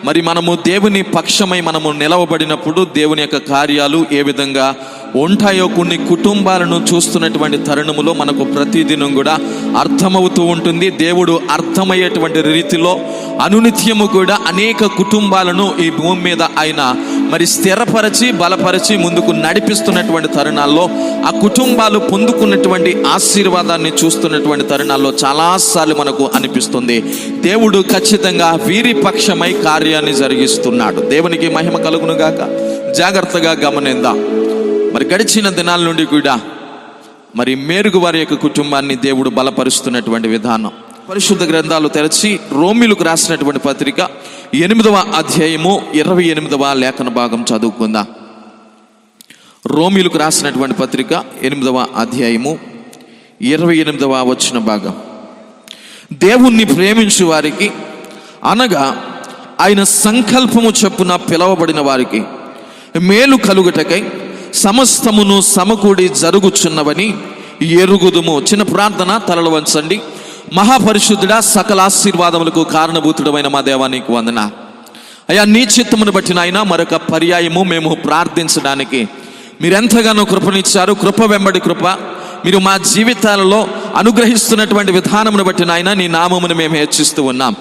మరి మనము దేవుని పక్షమై మనము నిలవబడినప్పుడు దేవుని యొక్క కార్యాలు ఏ విధంగా ఉంటాయో కొన్ని కుటుంబాలను చూస్తున్నటువంటి తరుణములో మనకు ప్రతిదినం కూడా అర్థమవుతూ ఉంటుంది. దేవుడు అర్థమయ్యేటువంటి రీతిలో అనునిత్యము కూడా అనేక కుటుంబాలను ఈ భూమి మీద ఆయన మరి స్థిరపరచి బలపరిచి ముందుకు నడిపిస్తున్నటువంటి తరుణాల్లో ఆ కుటుంబాలు పొందుకున్నటువంటి ఆశీర్వాదాన్ని చూస్తున్నటువంటి తరుణాల్లో చాలాసార్లు మనకు అనిపిస్తుంది దేవుడు ఖచ్చితంగా వీరి పక్షమై కార్యాన్ని జరిగిస్తున్నాడు. దేవునికి మహిమ కలుగును గాక. జాగ్రత్తగా గమనిందాం. మరి గడిచిన దినాల నుండి కూడా మరి మేరుగు వారి యొక్క కుటుంబాన్ని దేవుడు బలపరుస్తున్నటువంటి విధానం. పరిశుద్ధ గ్రంథాలు తెరచి రోమీలకు రాసినటువంటి పత్రిక 8వ అధ్యాయము 28వ లేఖన భాగం చదువుకుందాం. రోమీలకు రాసినటువంటి పత్రిక 8వ అధ్యాయము 28వ వచన భాగం. దేవుణ్ణి ప్రేమించు వారికి అనగా ఆయన సంకల్పము చొప్పున పిలవబడిన వారికి మేలు కలుగుటకై సమస్తమును సమకూడి జరుగుచున్నవని ఎరుగుదుము. చిన్న ప్రార్థన, తలలు వంచండి. మహాపరిశుద్ధుడా, సకల ఆశీర్వాదములకు కారణభూతుడమైన మా దేవానికి వందన. అయ్యా, నీ చిత్తమును బట్టి నాయన మరొక పర్యాయము మేము ప్రార్థించడానికి మీరెంతగానో కృపనిచ్చారు. కృప వెంబడి కృప మీరు మా జీవితాలలో అనుగ్రహిస్తున్నటువంటి విధానమును బట్టి నాయన నీ నామమును మేము హెచ్చిస్తూ ఉన్నాం.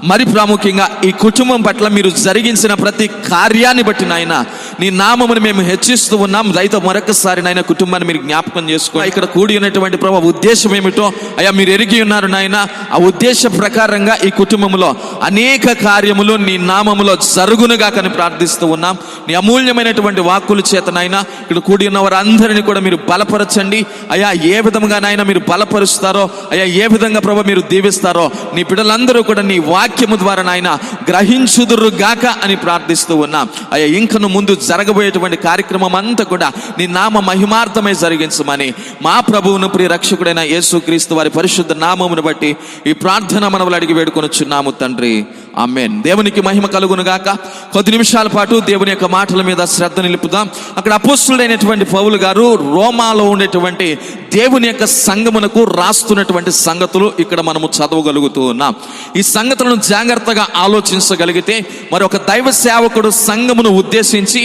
మరి ప్రాముఖ్యంగా ఈ కుటుంబం పట్ల మీరు జరిగించిన ప్రతి కార్యాన్ని బట్టి నాయన నీ నామమును మేము హెచ్చిస్తూ ఉన్నాం. దయతో మరొకసారి నాయన కుటుంబాన్ని మీరు జ్ఞాపకం చేసుకోండి. ఇక్కడ కూడి ఉన్నటువంటి ప్రభు ఉద్దేశం ఏమిటో అయ్యా మీరు ఎరిగి ఉన్నారు నాయన. ఆ ఉద్దేశ ప్రకారంగా ఈ కుటుంబంలో అనేక కార్యములు నీ నామములో జరుగునుగా కని ప్రార్థిస్తూ ఉన్నాం. నీ అమూల్యమైనటువంటి వాక్కుల చేత నాయన ఇక్కడ కూడి ఉన్న వారందరినీ కూడా మీరు బలపరచండి. అయ్యా ఏ విధంగా నాయన మీరు బలపరుస్తారో, అయ్యా ఏ విధంగా ప్రభు మీరు దీవిస్తారో నీ బిడ్డలందరూ కూడా నీ వాక్యము ద్వారా నాయన గ్రహించుదురు గాక అని ప్రార్థిస్తూ ఉన్నాం. అయ్యా ఇంకను ముందు జరగబోయేటువంటి కార్యక్రమం అంతా కూడా నీ నామ మహిమార్థమై జరిగించమని మా ప్రభువును ప్రియ రక్షకుడైన యేసుక్రీస్తు వారి పరిశుద్ధ నామమును బట్టి ఈ ప్రార్థన మనవులు అడిగి వేడుకొనుచున్నాము తండ్రి, ఆమేన్. దేవునికి మహిమ కలుగును గాక. కొద్ది నిమిషాల పాటు దేవుని యొక్క మాటల మీద శ్రద్ధ నిలుపుదాం. అక్కడ అపోస్తులుడైనటువంటి పౌలు గారు రోమాలో ఉండేటువంటి దేవుని యొక్క సంఘమునకు రాస్తున్నటువంటి సంగతులు ఇక్కడ మనము చదవగలుగుతూ ఉన్నాం. ఈ సంగతులను జాగ్రత్తగా ఆలోచించగలిగితే మరి ఒక దైవ సేవకుడు సంఘమును ఉద్దేశించి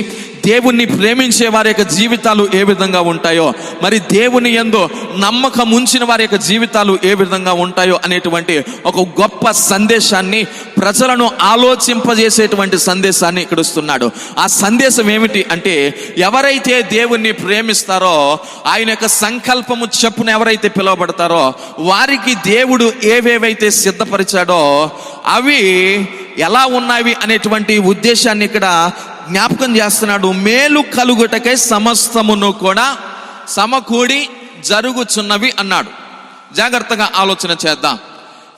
దేవుణ్ణి ప్రేమించే వారి యొక్క జీవితాలు ఏ విధంగా ఉంటాయో, మరి దేవుని యందు నమ్మకం ఉంచిన వారి యొక్క జీవితాలు ఏ విధంగా ఉంటాయో అనేటువంటి ఒక గొప్ప సందేశాన్ని, ప్రజలను ఆలోచింపజేసేటువంటి సందేశాన్ని ఇక్కడ ఇస్తున్నాడు. ఆ సందేశం ఏమిటి అంటే, ఎవరైతే దేవుణ్ణి ప్రేమిస్తారో, ఆయన యొక్క సంకల్పము చొప్పున ఎవరైతే పిలువబడతారో వారికి దేవుడు ఏవేవైతే సిద్ధపరిచాడో అవి ఎలా ఉన్నాయి అనేటువంటి ఉద్దేశాన్ని ఇక్కడ జ్ఞాపకం చేస్తున్నాడు. మేలు కలుగుటకై సమస్తమును కూడా సమకూడి జరుగుచున్నవి అన్నాడు. జాగ్రత్తగా ఆలోచన చేద్దాం.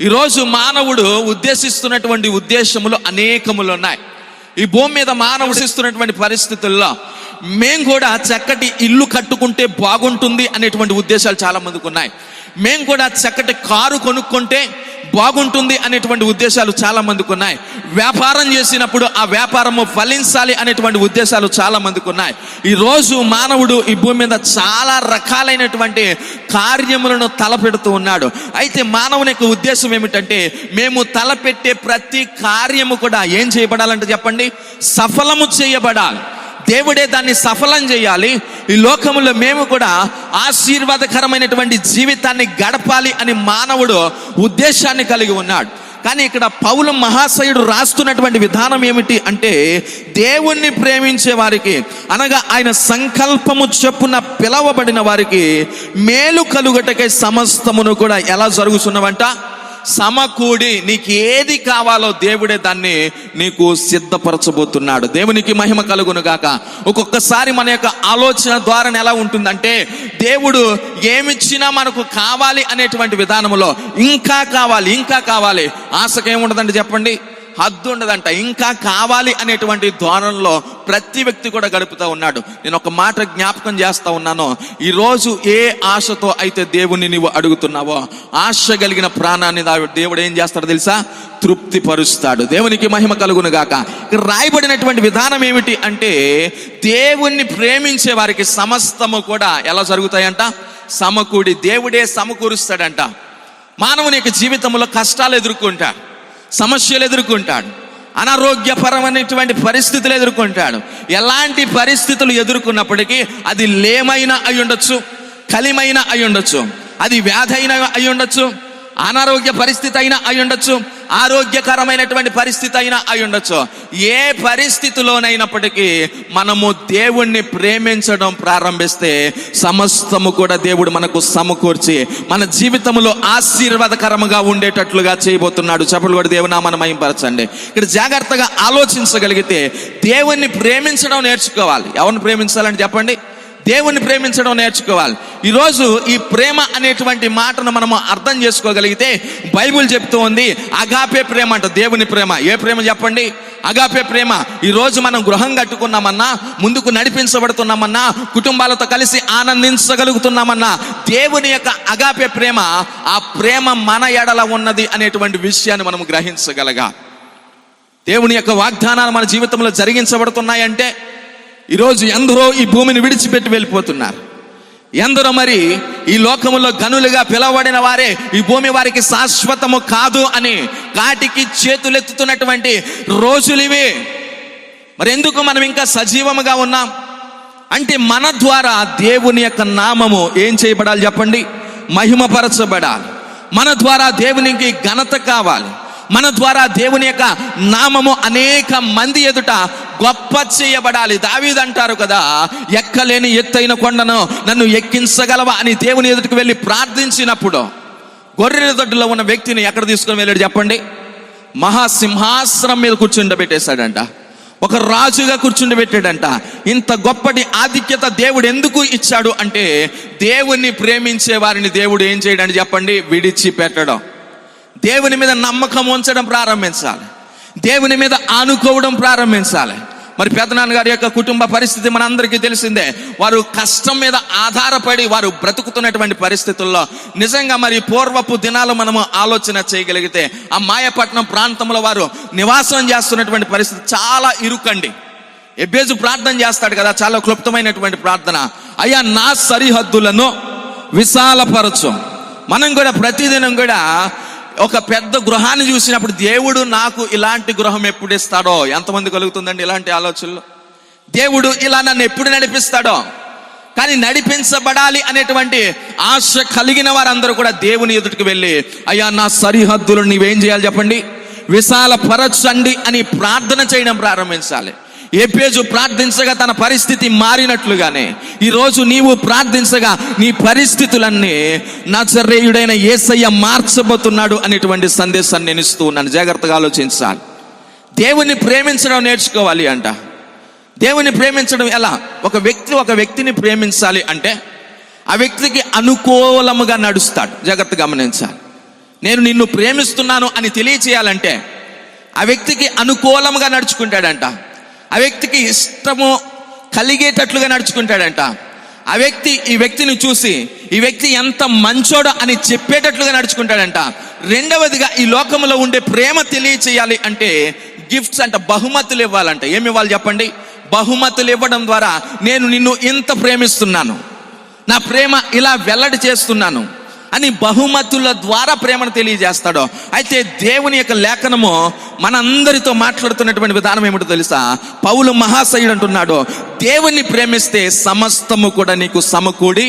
ఈరోజు మానవుడు ఉద్దేశిస్తున్నటువంటి ఉద్దేశములు అనేకములు ఉన్నాయి. ఈ భూమి మీద మానవుడు ఇస్తున్నటువంటి పరిస్థితుల్లో మేము కూడా చక్కటి ఇల్లు కట్టుకుంటే బాగుంటుంది అనేటువంటి ఉద్దేశాలు చాలా మందికి ఉన్నాయి. మేము కూడా చక్కటి కారు కొనుక్కుంటే బాగుంటుంది అనేటువంటి ఉద్దేశాలు చాలా మందికి ఉన్నాయి. వ్యాపారం చేసినప్పుడు ఆ వ్యాపారము ఫలించాలి అనేటువంటి ఉద్దేశాలు చాలా మందికి ఉన్నాయి. ఈరోజు మానవుడు ఈ భూమి మీద చాలా రకాలైనటువంటి కార్యములను తలపెడుతూ ఉన్నాడు. అయితే మానవుని యొక్క ఉద్దేశం ఏమిటంటే, మేము తలపెట్టే ప్రతి కార్యము కూడా ఏం చేయబడాలంటే చెప్పండి, సఫలము చేయబడాలి. దేవుడే దాన్ని సఫలం చేయాలి. ఈ లోకములో మేము కూడా ఆశీర్వాదకరమైనటువంటి జీవితాన్ని గడపాలి అని మానవుడు ఉద్దేశాన్ని కలిగి ఉన్నాడు. కానీ ఇక్కడ పౌలు మహాశయుడు రాస్తున్నటువంటి విధానం ఏమిటి అంటే, దేవుణ్ణి ప్రేమించే వారికి అనగా ఆయన సంకల్పము చొప్పున పిలవబడిన వారికి మేలు కలుగుటకై సమస్తమును కూడా ఎలా జరుగుతున్నవంట, సమకూడి నీకు ఏది కావాలో దేవుడే దాన్ని నీకు సిద్ధపరచబోతున్నాడు. దేవునికి మహిమ కలుగును గాక. ఒక్కొక్కసారి మన యొక్క ఆలోచన ద్వారా ఎలా ఉంటుందంటే, దేవుడు ఏమిచ్చినా మనకు కావాలి అనేటువంటి విధానంలో ఇంకా కావాలి ఇంకా కావాలి, ఆశకేముండదండి చెప్పండి, హద్దు ఉండదంట. ఇంకా కావాలి అనేటువంటి ధోరణిలో ప్రతి వ్యక్తి కూడా గడుపుతూ ఉన్నాడు. నేను ఒక మాట జ్ఞాపకం చేస్తా ఉన్నాను. ఈరోజు ఏ ఆశతో అయితే దేవుణ్ణి నీవు అడుగుతున్నావో, ఆశ కలిగిన ప్రాణాన్ని దేవుడు ఏం చేస్తాడో తెలుసా, తృప్తి పరుస్తాడు. దేవునికి మహిమ కలుగును గాక. ఇక్కడ రాయబడినటువంటి విధానం ఏమిటి అంటే, దేవుణ్ణి ప్రేమించే వారికి సమస్తము కూడా ఎలా జరుగుతాయంట, సమకూడి దేవుడే సమకూరుస్తాడంట. మానవుని యొక్క జీవితంలో కష్టాలు ఎదుర్కొంటాడు, సమస్యలు ఎదుర్కొంటాడు, అనారోగ్యపరమైనటువంటి పరిస్థితులు ఎదుర్కొంటాడు. ఎలాంటి పరిస్థితులు ఎదుర్కొన్నప్పటికీ అది లేమైన అయి ఉండొచ్చు, కలిమైన అయి ఉండొచ్చు, అది వ్యాధి అయినా అయి ఉండొచ్చు, అనారోగ్య పరిస్థితి అయినా అయి ఉండొచ్చు, ఆరోగ్యకరమైనటువంటి పరిస్థితి అయినా అయి ఉండొచ్చు. ఏ పరిస్థితిలోనైనప్పటికీ మనము దేవుణ్ణి ప్రేమించడం ప్రారంభిస్తే సమస్తము కూడా దేవుడు మనకు సమకూర్చి మన జీవితంలో ఆశీర్వాదకరముగా ఉండేటట్లుగా చేయబోతున్నాడు. చెప్పలు కూడా దేవుని నామమున మహిమపరచండి. ఇక్కడ జాగ్రత్తగా ఆలోచించగలిగితే దేవుణ్ణి ప్రేమించడం నేర్చుకోవాలి. ఎవరిని ప్రేమించాలని చెప్పండి? దేవుణ్ణి ప్రేమించడం నేర్చుకోవాలి. ఈరోజు ఈ ప్రేమ అనేటువంటి మాటను మనము అర్థం చేసుకోగలిగితే బైబిల్ చెప్తూ ఉంది అగాపే ప్రేమ అంట. దేవుని ప్రేమ. ఏ ప్రేమ చెప్పండి? అగాపే ప్రేమ. ఈరోజు మనం గృహం కట్టుకున్నామన్నా, ముందుకు నడిపించబడుతున్నామన్నా, కుటుంబాలతో కలిసి ఆనందించగలుగుతున్నామన్నా, దేవుని యొక్క అగాపే ప్రేమ, ఆ ప్రేమ మన ఎడల ఉన్నది అనేటువంటి విషయాన్ని మనం గ్రహించగలగాలి. దేవుని యొక్క వాగ్దానాలు మన జీవితంలో జరిగించబడుతున్నాయంటే ఈరోజు ఎందరో ఈ భూమిని విడిచిపెట్టి వెళ్ళిపోతున్నారు. ఎందరో మరి ఈ లోకములో గనులుగా పిలవబడిన వారే ఈ భూమి వారికి శాశ్వతము కాదు అని కాటికి చేతులెత్తుతున్నటువంటి రోజులు ఇవి. మరి ఎందుకు మనం ఇంకా సజీవముగా ఉన్నాం అంటే మన ద్వారా దేవుని యొక్క నామము ఏం చేయబడాలి చెప్పండి? మహిమపరచబడాలి. మన ద్వారా దేవునికి ఘనత కావాలి. మన ద్వారా దేవుని యొక్క నామము అనేక మంది ఎదుట గొప్ప చేయబడాలి. దావీదు అంటారు కదా, ఎక్కలేని ఎత్తైన కొండను నన్ను ఎక్కించగలవా అని దేవుని ఎదుటికి వెళ్ళి ప్రార్థించినప్పుడు గొర్రెల దొడ్డులో ఉన్న వ్యక్తిని ఎక్కడ తీసుకొని వెళ్ళాడు చెప్పండి? మహాసింహాసనం మీద కూర్చుండబెట్టేశాడంట. ఒక రాజుగా కూర్చుండబెట్టాడంట. ఇంత గొప్పటి ఆధిక్యత దేవుడు ఎందుకు ఇచ్చాడు అంటే దేవుణ్ణి ప్రేమించే వారిని దేవుడు ఏం చేయడానికి చెప్పండి? విడిచిపెట్టడం. దేవుని మీద నమ్మకం ఉంచడం ప్రారంభించాలి. దేవుని మీద ఆనుకోవడం ప్రారంభించాలి. మరి పెదనాన్నగారి యొక్క కుటుంబ పరిస్థితి మనందరికీ తెలిసిందే. వారు కష్టం మీద ఆధారపడి వారు బ్రతుకుతున్నటువంటి పరిస్థితుల్లో నిజంగా మరి పూర్వపు దినాలు మనము ఆలోచన చేయగలిగితే ఆ మాయపట్నం ప్రాంతంలో వారు నివాసం చేస్తున్నటువంటి పరిస్థితి చాలా ఇరుకండి. ఎబ్బేజు ప్రార్థన చేస్తాడు కదా, చాలా క్లుప్తమైనటువంటి ప్రార్థన. అయ్యా నా సరిహద్దులను విశాలపరచు. మనం కూడా ప్రతిదినం కూడా ఒక పెద్ద గృహాన్ని చూసినప్పుడు దేవుడు నాకు ఇలాంటి గృహం ఎప్పుడు ఇస్తాడో, ఎంతమంది కలుగుతుందండి ఇలాంటి ఆలోచనలు? దేవుడు ఇలా నన్ను ఎప్పుడు నడిపిస్తాడో. కానీ నడిపించబడాలి అనేటువంటి ఆశ కలిగిన వారందరూ కూడా దేవుని ఎదుటికి వెళ్ళి అయ్యా నా సరిహద్దులు నీవేం చేయాలి చెప్పండి? విశాలపరచండి అని ప్రార్థన చేయడం ప్రారంభించాలి. ఎబ్బేజు ప్రార్థించగా తన పరిస్థితి మారినట్లుగానే ఈరోజు నీవు ప్రార్థించగా నీ పరిస్థితులన్నీ నజరేయుడైన యేసయ్య మార్చబోతున్నాడు అనేటువంటి సందేశాన్ని నేను ఇస్తూ ఉన్నాను. జాగ్రత్తగా ఆలోచించాలి. దేవుని ప్రేమించడం నేర్చుకోవాలి అంట. దేవుని ప్రేమించడం ఎలా? ఒక వ్యక్తిని ప్రేమించాలి అంటే ఆ వ్యక్తికి అనుకూలముగా నడుస్తాడు. జాగ్రత్తగా గమనించాలి. నేను నిన్ను ప్రేమిస్తున్నాను అని తెలియచేయాలంటే ఆ వ్యక్తికి అనుకూలముగా నడుచుకుంటాడంట. ఆ వ్యక్తికి ఇష్టము కలిగేటట్లుగా నడుచుకుంటాడంట. ఆ వ్యక్తి ఈ వ్యక్తిని చూసి ఈ వ్యక్తి ఎంత మంచోడో అని చెప్పేటట్లుగా నడుచుకుంటాడంట. రెండవదిగా ఈ లోకంలో ఉండే ప్రేమ తెలియచేయాలి అంటే గిఫ్ట్స్ అంట, బహుమతులు ఇవ్వాలంట. ఏమి ఇవ్వాలి చెప్పండి? బహుమతులు ఇవ్వడం ద్వారా నేను నిన్ను ఇంత ప్రేమిస్తున్నాను, నా ప్రేమ ఇలా వెల్లడి చేస్తున్నాను అని బహుమతుల ద్వారా ప్రేమను తెలియజేస్తాడు. అయితే దేవుని యొక్క లేఖనము మనందరితో మాట్లాడుతున్నటువంటి విధానం ఏమిటో తెలుసా? పౌలు మహాశయుడు అంటున్నాడు, దేవుణ్ణి ప్రేమిస్తే సమస్తము కూడా నీకు సమకూడి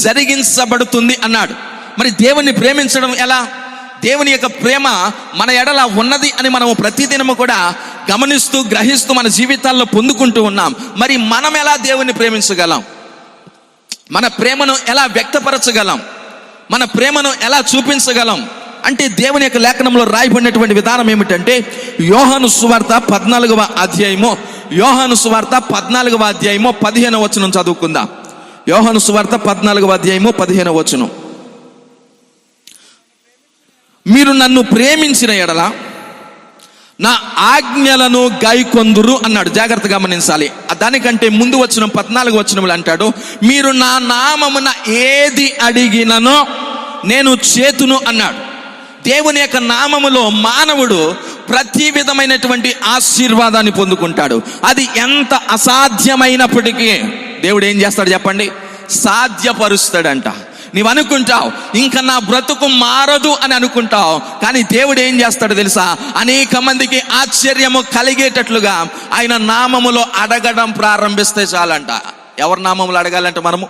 జరిగించబడుతుంది అన్నాడు. మరి దేవుణ్ణి ప్రేమించడం ఎలా? దేవుని యొక్క ప్రేమ మన ఎడల ఉన్నది అని మనము ప్రతిదినము కూడా గమనిస్తూ గ్రహిస్తూ మన జీవితాల్లో పొందుకుంటూ ఉన్నాం. మరి మనం ఎలా దేవుణ్ణి ప్రేమించగలం? మన ప్రేమను ఎలా వ్యక్తపరచగలం? మన ప్రేమను ఎలా చూపించగలం అంటే దేవుని యొక్క లేఖనంలో రాయబడినటువంటి విధానం ఏమిటంటే యోహాను సువార్త 14వ అధ్యాయము 15వ వచనం చదువుకుందాం. యోహాను సువార్త 14వ అధ్యాయము 15వ వచనం. మీరు నన్ను ప్రేమించిన ఎడల నా ఆజ్ఞలను గైకొందురు అన్నాడు. జాగ్రత్తగా గమనించాలి. దానికంటే ముందు వచ్చిన 14వ వచనములు అంటాడు, మీరు నా నామమున ఏది అడిగిననో నేను చేతును అన్నాడు. దేవుని యొక్క నామములో మానవుడు ప్రతి విధమైనటువంటి ఆశీర్వాదాన్ని పొందుకుంటాడు. అది ఎంత అసాధ్యమైనప్పటికీ దేవుడు ఏం చేస్తాడు చెప్పండి? సాధ్యపరుస్తాడంట. నీవు అనుకుంటావు ఇంకా నా బ్రతుకు మారదు అని అనుకుంటావు. కానీ దేవుడు ఏం చేస్తాడు తెలుసా? అనేక మందికి ఆశ్చర్యము కలిగేటట్లుగా ఆయన నామములో అడగడం ప్రారంభిస్తే చాలంట. ఎవరి నామములో అడగాలంట? మనము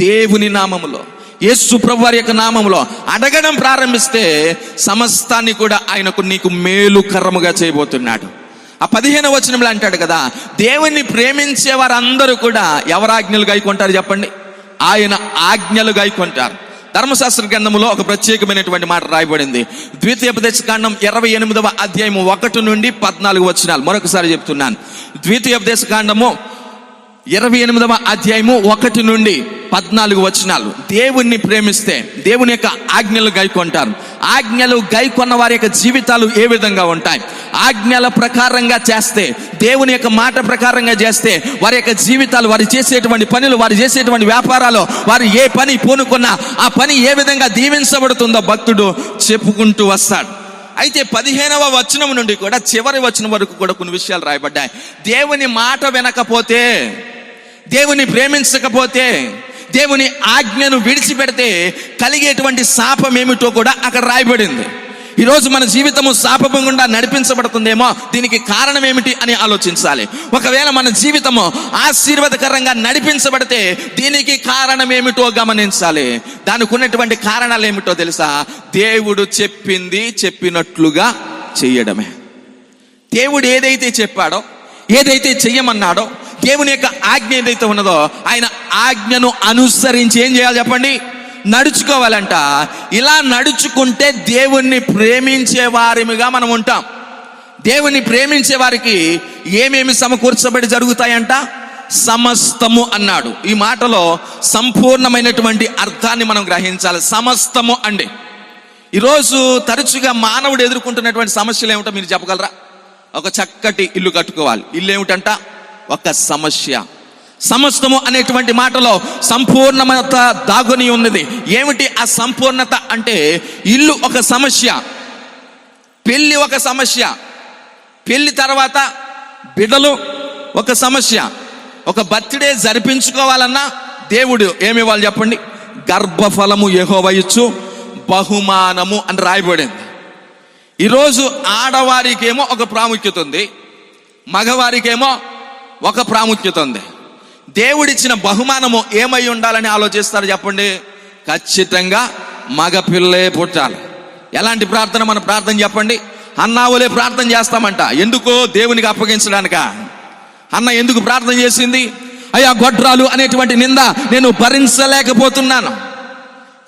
దేవుని నామములో, యేసు ప్రభు వారి యొక్క నామములో అడగడం ప్రారంభిస్తే సమస్తాన్ని కూడా ఆయనకు నీకు మేలుకరముగా చేయబోతున్నాడు. ఆ 15వ వచనంలో అంటాడు కదా, దేవుణ్ణి ప్రేమించే వారందరూ కూడా ఎవరి ఆజ్ఞలు గైకొంటారు చెప్పండి? ఆయన ఆజ్ఞలు గైకొంటారు. ధర్మశాస్త్ర గ్రంథములో ఒక ప్రత్యేకమైనటువంటి మాట రాయబడింది. ద్వితీయోపదేశకాండం 28వ అధ్యాయము 1 నుండి 14 వచనాలు. మరొకసారి చెప్తున్నాను. ద్వితీయోపదేశకాండము 28వ అధ్యాయము 1 నుండి 14 వచనాలు. దేవుణ్ణి ప్రేమిస్తే దేవుని యొక్క ఆజ్ఞలు గైకొంటారు. ఆజ్ఞలు గైకొన్న వారి యొక్క జీవితాలు ఏ విధంగా ఉంటాయి? ఆజ్ఞల ప్రకారంగా చేస్తే, దేవుని యొక్క మాట ప్రకారంగా చేస్తే వారి యొక్క జీవితాలు, వారు చేసేటువంటి పనులు, వారు చేసేటువంటి వ్యాపారాలు, వారు ఏ పని పూనుకున్నా ఆ పని ఏ విధంగా దీవించబడుతుందో భక్తుడు చెప్పుకుంటూ వస్తాడు. అయితే 15వ వచనం నుండి కూడా చివరి వచనం వరకు కూడా కొన్ని విషయాలు రాయబడ్డాయి. దేవుని మాట వినకపోతే, దేవుని ప్రేమించకపోతే, దేవుని ఆజ్ఞను విడిచిపెడితే కలిగేటువంటి శాపం ఏమిటో కూడా అక్కడ రాయబడింది. ఈరోజు మన జీవితము శాపము గుండా నడిపించబడుతుందేమో, దీనికి కారణం ఏమిటి అని ఆలోచించాలి. ఒకవేళ మన జీవితము ఆశీర్వాదకరంగా నడిపించబడితే దీనికి కారణం ఏమిటో గమనించాలి. దానికి ఉన్నటువంటి కారణాలు ఏమిటో తెలుసా? దేవుడు చెప్పింది చెప్పినట్లుగా చేయడమే. దేవుడు ఏదైతే చెప్పాడో, ఏదైతే చెయ్యమన్నాడో, దేవుని యొక్క ఆజ్ఞ ఏదైతే ఉన్నదో ఆయన ఆజ్ఞను అనుసరించి ఏం చేయాలి చెప్పండి? నడుచుకోవాలంట. ఇలా నడుచుకుంటే దేవుణ్ణి ప్రేమించే వారిగా మనం ఉంటాం. దేవుణ్ణి ప్రేమించే వారికి ఏమేమి సమకూర్చబడి జరుగుతాయంట? సమస్తము అన్నాడు. ఈ మాటలో సంపూర్ణమైనటువంటి అర్థాన్ని మనం గ్రహించాలి. సమస్తము అండి. ఈరోజు తరచుగా మానవుడు ఎదుర్కొంటున్నటువంటి సమస్యలు ఏమిటో మీరు చెప్పగలరా? ఒక చక్కటి ఇల్లు కట్టుకోవాలి. ఇల్లు ఏమిటంట? ఒక సమస్య. సమస్తము అనేటువంటి మాటలో సంపూర్ణత దాగుని ఉన్నది. ఏమిటి ఆ సంపూర్ణత అంటే? ఇల్లు ఒక సమస్య, పెళ్లి ఒక సమస్య, పెళ్లి తర్వాత బిడ్డలు ఒక సమస్య. ఒక బర్త్డే జరిపించుకోవాలన్నా దేవుడు ఏమి ఇవ్వాలి చెప్పండి? గర్భఫలము యెహోవా ఇచ్చు బహుమానము అని రాయబడింది. ఈరోజు ఆడవారికేమో ఒక ప్రాముఖ్యత ఉంది, మగవారికేమో ఒక ప్రాముఖ్యత ఉంది. దేవుడిచ్చిన బహుమానము ఏమై ఉండాలని ఆలోచిస్తారు చెప్పండి? ఖచ్చితంగా మగపిల్లే పుట్టాలి. ఎలాంటి ప్రార్థన మన ప్రార్థన చెప్పండి? అన్నావులే ప్రార్థన చేస్తామంట. ఎందుకో? దేవునికి అప్పగించడానిక. అన్న ఎందుకు ప్రార్థన చేసింది? అయ్యా గొడ్రాలు అనేటువంటి నింద నేను భరించలేకపోతున్నాను,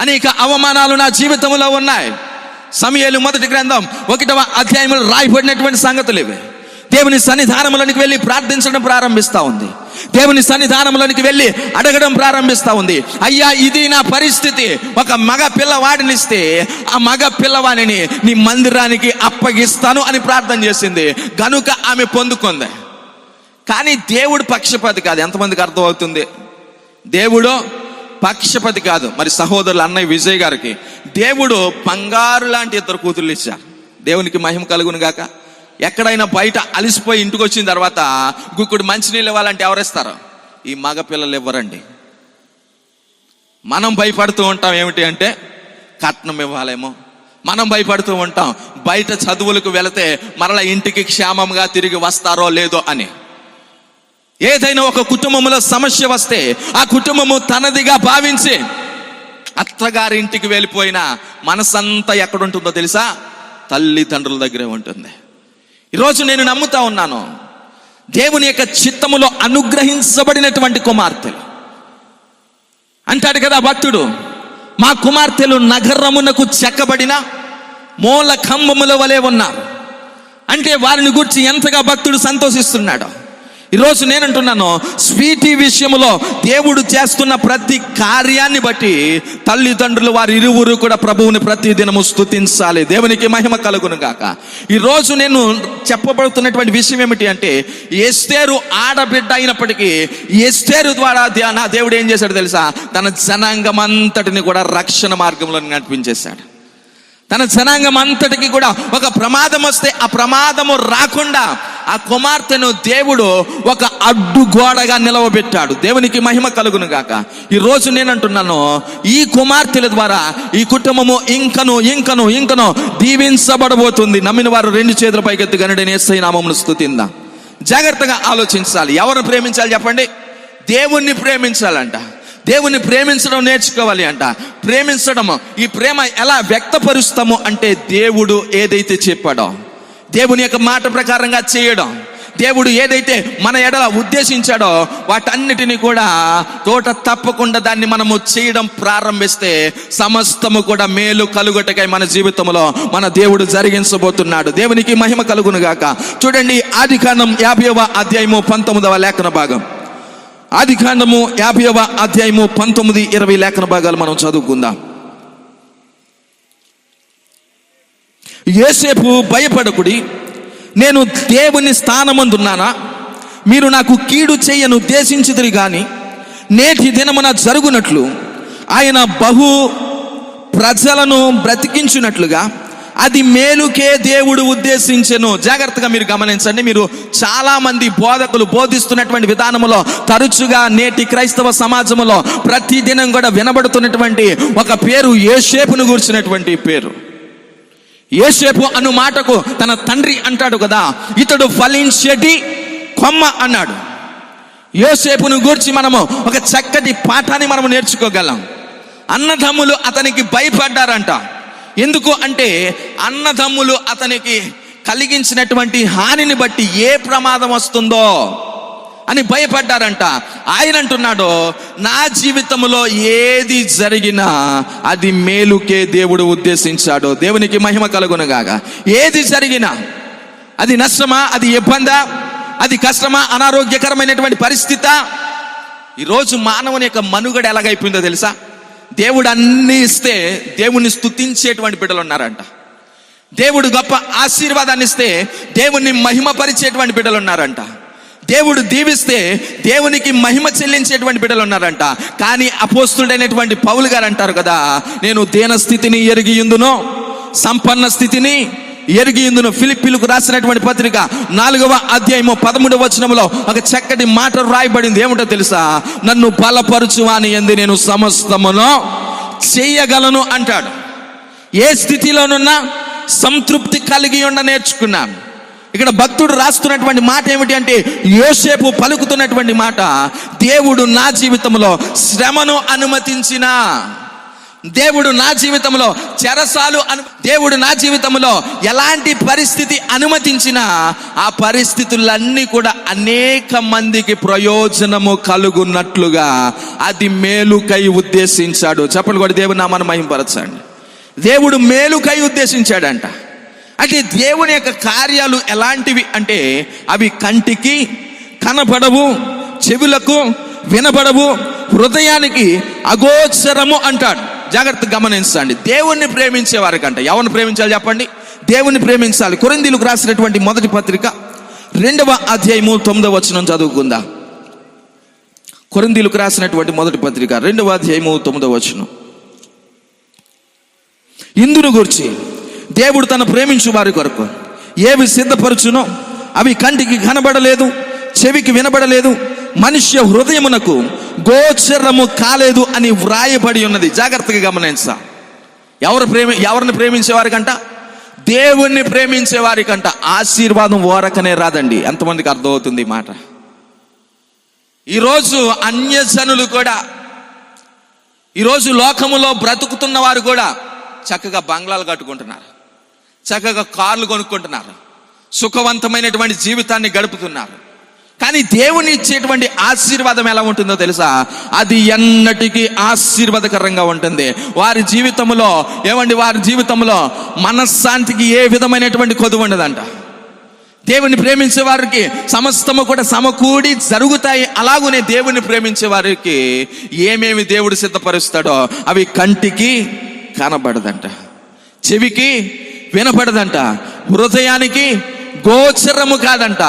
అనేక అవమానాలు నా జీవితంలో ఉన్నాయి. సమూయేలు మొదటి గ్రంథం 1వ అధ్యాయంలో రాయబడినటువంటి సంగతులు ఇవి. దేవుని సన్నిధానంలోనికి వెళ్ళి ప్రార్థించడం ప్రారంభిస్తా ఉంది. దేవుని సన్నిధానంలోనికి వెళ్ళి అడగడం ప్రారంభిస్తా ఉంది. అయ్యా ఇది నా పరిస్థితి, ఒక మగ పిల్లవాడినిస్తే ఆ మగ పిల్లవాడిని నీ మందిరానికి అప్పగిస్తాను అని ప్రార్థన చేసింది. గనుక ఆమె పొందుకుంది. కానీ దేవుడు పక్షపాతి కాదు. ఎంతమందికి అర్థమవుతుంది? దేవుడు పక్షపాతి కాదు. మరి సహోదరులు అన్నయ్య విజయ్ గారికి దేవుడు బంగారు లాంటి 2 కూతుర్లు ఇచ్చారు. దేవునికి మహిమ కలుగును గాక. ఎక్కడైనా బయట అలిసిపోయి ఇంటికి వచ్చిన తర్వాత గుక్కుడు మంచినీళ్ళు ఇవ్వాలంటే ఎవరిస్తారు? ఈ మగ పిల్లలు ఇవ్వరండి. మనం భయపడుతూ ఉంటాం ఏమిటి అంటే కట్నం ఇవ్వాలేమో. మనం భయపడుతూ ఉంటాం బయట చదువులకు వెళితే మరలా ఇంటికి క్షేమంగా తిరిగి వస్తారో లేదో అని. ఏదైనా ఒక కుటుంబంలో సమస్య వస్తే ఆ కుటుంబము తనదిగా భావించి అత్తగారింటికి వెళ్ళిపోయిన మనసంతా ఎక్కడుంటుందో తెలుసా? తల్లిదండ్రుల దగ్గరే ఉంటుంది. ఈరోజు నేను నమ్ముతా ఉన్నాను, దేవుని యొక్క చిత్తములో అనుగ్రహించబడినటువంటి కుమార్తెలు అంటాడు కదా భక్తుడు, మా కుమార్తెలు నగరమునకు చెక్కబడిన మూల కంబముల వలె ఉన్నారు అంటే వారిని గురించి ఎంతగా భక్తుడు సంతోషిస్తున్నాడు. ఈరోజు నేనంటున్నాను, స్వీటీ విషయంలో దేవుడు చేస్తున్న ప్రతి కార్యాన్ని బట్టి తల్లిదండ్రులు వారి ఇరువురు కూడా ప్రభువుని ప్రతి దినము స్తుతించాలి. దేవునికి మహిమ కలుగును గాక. ఈరోజు నేను చెప్పబడుతున్నటువంటి విషయం ఏమిటి అంటే, ఎస్తేరు ఆడబిడ్డ అయినప్పటికీ ఎస్తేరు ద్వారా నా దేవుడు ఏం చేశాడు తెలుసా? తన జనాంగం అంతటిని కూడా రక్షణ మార్గంలో నడిపించేశాడు. తన జనాంగం అంతటికి కూడా ఒక ప్రమాదం వస్తే ఆ ప్రమాదము రాకుండా ఆ కుమార్తెను దేవుడు ఒక అడ్డుగోడగా నిలవబెట్టాడు. దేవునికి మహిమ కలుగును గాక. ఈ రోజు నేనంటున్నాను, ఈ కుమార్తెల ద్వారా ఈ కుటుంబము ఇంకను ఇంకను ఇంకను దీవించబడబోతుంది. నమ్మిన వారు 2 చేతుల పైకెత్తి గనుడైన యేసయ్య నామమును స్తుతిందాం. జాగ్రత్తగా ఆలోచించాలి. ఎవరిని ప్రేమించాలి చెప్పండి? దేవుణ్ణి ప్రేమించాలంట. దేవుణ్ణి ప్రేమించడం నేర్చుకోవాలి అంట. ప్రేమించడము, ఈ ప్రేమ ఎలా వ్యక్తపరుస్తాము అంటే దేవుడు ఏదైతే చెప్పాడో, దేవుని యొక్క మాట ప్రకారంగా చేయడం, దేవుడు ఏదైతే మన ఎడల ఉద్దేశించాడో వాటన్నిటిని కూడా తోట తప్పకుండా దాన్ని మనము చేయడం ప్రారంభిస్తే సమస్తము కూడా మేలు కలుగుటకై మన జీవితంలో మన దేవుడు జరిగించబోతున్నాడు. దేవునికి మహిమ కలుగును గాక. చూడండి, ఆదికాండం 50వ అధ్యాయము 19వ లేఖన భాగం. ఆదికాండము 50వ అధ్యాయము 19, 20 లేఖన భాగాలు మనం చదువుకుందాం. యోసేపు, భయపడకుడి, నేను దేవుని స్థానమందున్నానా? మీరు నాకు కీడు చేయను ఉద్దేశించితిరి గాని నేటి దినమున జరుగునట్లు ఆయన బహు ప్రజలను బ్రతికించున్నట్లుగా అది మేలుకే దేవుడు ఉద్దేశించెను. జాగ్రత్తగా మీరు గమనించండి. మీరు చాలా మంది బోధకులు బోధిస్తున్నటువంటి విధానంలో తరచుగా నేటి క్రైస్తవ సమాజంలో ప్రతిదినం కూడా వినబడుతున్నటువంటి ఒక పేరు యోసేపును గురించినటువంటి పేరు. యోసేపు అను మాటకు తన తండ్రి అంటాడు కదా, ఇతడు ఫలించేటి కొమ్మ అన్నాడు. యోసేపును గూర్చి మనము ఒక చక్కటి పాఠాన్ని మనము నేర్చుకోగలం. అన్నదమ్ములు అతనికి భయపడ్డారంట. ఎందుకు అంటే అన్నదమ్ములు అతనికి కలిగించినటువంటి హానిని బట్టి ఏ ప్రమాదం వస్తుందో అని భయపడ్డారంట. ఆయన అంటున్నాడు, నా జీవితంలో ఏది జరిగినా అది మేలుకే దేవుడు ఉద్దేశించాడు. దేవునికి మహిమ కలుగునుగాక. ఏది జరిగినా అది నష్టమా, అది ఇబ్బందా, అది కష్టమా, అనారోగ్యకరమైనటువంటి పరిస్థితి. ఈరోజు మానవుని యొక్క మనుగడ ఎలాగైపోయిందో తెలుసా? దేవుడు అన్ని ఇస్తే దేవుణ్ణి స్తుతించేటువంటి బిడ్డలు ఉన్నారంట. దేవుడు గొప్ప ఆశీర్వాదాన్ని ఇస్తే దేవుణ్ణి మహిమపరిచేటువంటి బిడ్డలు ఉన్నారంట. దేవుడు దీవిస్తే దేవునికి మహిమ చెల్లించేటువంటి బిడ్డలు ఉన్నారంట. కానీ అపోస్తుడైనటువంటి పౌలు గారు అంటారు కదా, నేను దీన స్థితిని ఎరిగియుందును, సంపన్న స్థితిని ఎరిగియుందును. ఫిలిప్పీలకు రాసినటువంటి పత్రిక 4వ అధ్యాయము 13వ వచనములో ఒక చక్కటి మాట రాయబడింది. ఏమిటో తెలుసా? నన్ను బలపరుచువాని యందు నేను సమస్తమును చేయగలను అంటాడు. ఏ స్థితిలోనున్నా సంతృప్తి కలిగి ఉండ నేర్చుకున్నాను. ఇక్కడ భక్తుడు రాస్తున్నటువంటి మాట ఏమిటి అంటే, యోసేపు పలుకుతున్నటువంటి మాట, దేవుడు నా జీవితంలో శ్రమను అనుమతించిన, దేవుడు నా జీవితంలో చెరసాలు దేవుడు నా జీవితంలో ఎలాంటి పరిస్థితి అనుమతించినా ఆ పరిస్థితులన్నీ కూడా అనేక మందికి ప్రయోజనము కలుగున్నట్లుగా అది మేలుకై ఉద్దేశించాడు. చెప్పండి కూడా దేవుని నామాన్ని మహిమపరచండి. దేవుడు మేలుకై ఉద్దేశించాడంట. అంటే దేవుని యొక్క కార్యాలు ఎలాంటివి అంటే అవి కంటికి కనపడవు, చెవులకు వినబడవు, హృదయానికి అగోచరము అంటాడు. జాగ్రత్త గమనించండి. దేవుణ్ణి ప్రేమించే వారికంట. ఎవరిని ప్రేమించాలి చెప్పండి? దేవుణ్ణి ప్రేమించాలి. కొరింథీయులకు రాసినటువంటి మొదటి పత్రిక 2వ అధ్యాయము 9వ వచనం చదువుకుందాం. కొరింథీయులకు రాసినటువంటి మొదటి పత్రిక 2వ అధ్యాయము 9వ వచనం. ఇందును గురించి దేవుడు తన ప్రేమించు వారి కొరకు ఏవి సిద్ధపరచునో అవి కంటికి కనబడలేదు, చెవికి వినబడలేదు, మనుష్య హృదయమునకు గోచరము కాలేదు అని వ్రాయబడి ఉన్నది. జాగ్రత్తగా గమనించా. ఎవరిని ప్రేమించే వారికంట? దేవుణ్ణి ప్రేమించే వారికంట ఆశీర్వాదం ఓరకనే రాదండి. ఎంతమందికి అర్థమవుతుంది ఈ మాట? ఈరోజు అన్యజనులు కూడా, ఈరోజు లోకములో బ్రతుకుతున్న వారు కూడా చక్కగా బంగ్లాలు కట్టుకుంటున్నారు, చక్కగా కార్లు కొనుక్కుంటున్నారు, సుఖవంతమైనటువంటి జీవితాన్ని గడుపుతున్నారు. కానీ దేవుని ఇచ్చేటువంటి ఆశీర్వాదం ఎలా ఉంటుందో తెలుసా? అది ఎన్నటికీ ఆశీర్వాదకరంగా ఉంటుంది. వారి జీవితంలో వారి జీవితంలో మనశ్శాంతికి ఏ విధమైనటువంటి కొదువు ఉండదంట. దేవుని ప్రేమించే వారికి సమస్తము కూడా సమకూడి జరుగుతాయి. అలాగునే దేవుని ప్రేమించే వారికి ఏమేమి దేవుడు సిద్ధపరుస్తాడో అవి కంటికి కనబడదంట, చెవికి వినపడదంట, హృదయానికి గోచరము కాదంట.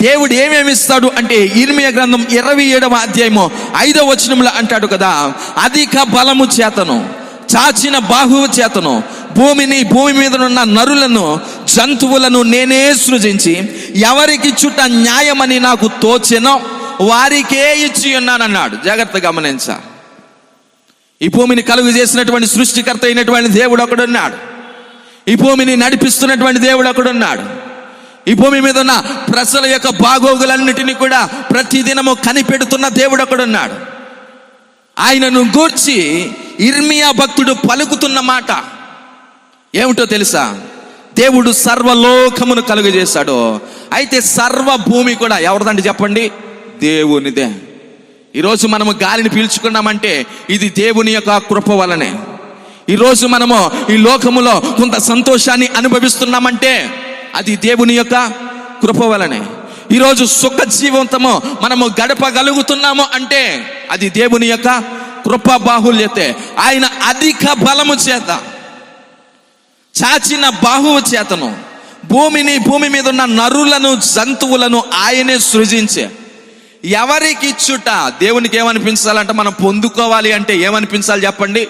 దేవుడు ఏమేమి ఇస్తాడు అంటే ఇర్మీయా గ్రంథం 27వ అధ్యాయము 5వ వచనంలో అంటాడు కదా, అధిక బలము చేతను, చాచిన బాహువు చేతను భూమి మీద ఉన్న నరులను జంతువులను నేనే సృజించి ఎవరికిచ్చుట న్యాయమని నాకు తోచెనో వారికే ఇచ్చి ఉన్నానన్నాడు. జాగ్రత్తగా గమనించా. ఈ భూమిని కలుగు చేసినటువంటి సృష్టికర్త అయినటువంటి దేవుడు ఒకడున్నాడు. ఈ భూమిని నడిపిస్తున్నటువంటి దేవుడు ఒకడున్నాడు. ఈ భూమి మీద ఉన్న ప్రజల యొక్క బాగోగులన్నిటినీ కూడా ప్రతిదినము కనిపెడుతున్న దేవుడు ఒకడున్నాడు. ఆయనను గూర్చి ఇర్మియా భక్తుడు పలుకుతున్న మాట ఏమిటో తెలుసా? దేవుడు సర్వలోకమును కలుగజేశాడు. అయితే సర్వ భూమి కూడా ఎవరిదంటే చెప్పండి? దేవునిదే. ఈరోజు మనము గాలిని పీల్చుకున్నామంటే ఇది దేవుని యొక్క కృప వలనే. ఈరోజు మనము ఈ లోకములో కొంత సంతోషాన్ని అనుభవిస్తున్నామంటే అది దేవుని యొక్క కృప వలనే. ఈరోజు సుఖ జీవితము మనము గడపగలుగుతున్నాము అంటే అది దేవుని యొక్క కృప బాహుల్యతే. ఆయన అధిక బలము చేత, చాచిన బాహువు చేతను భూమి మీద ఉన్న నరులను జంతువులను ఆయనే సృజించే. ఎవరికిచ్చుట దేవునికి ఏమనిపించాలంట? మనం పొందుకోవాలి అంటే ఏమనిపించాలి చెప్పండి?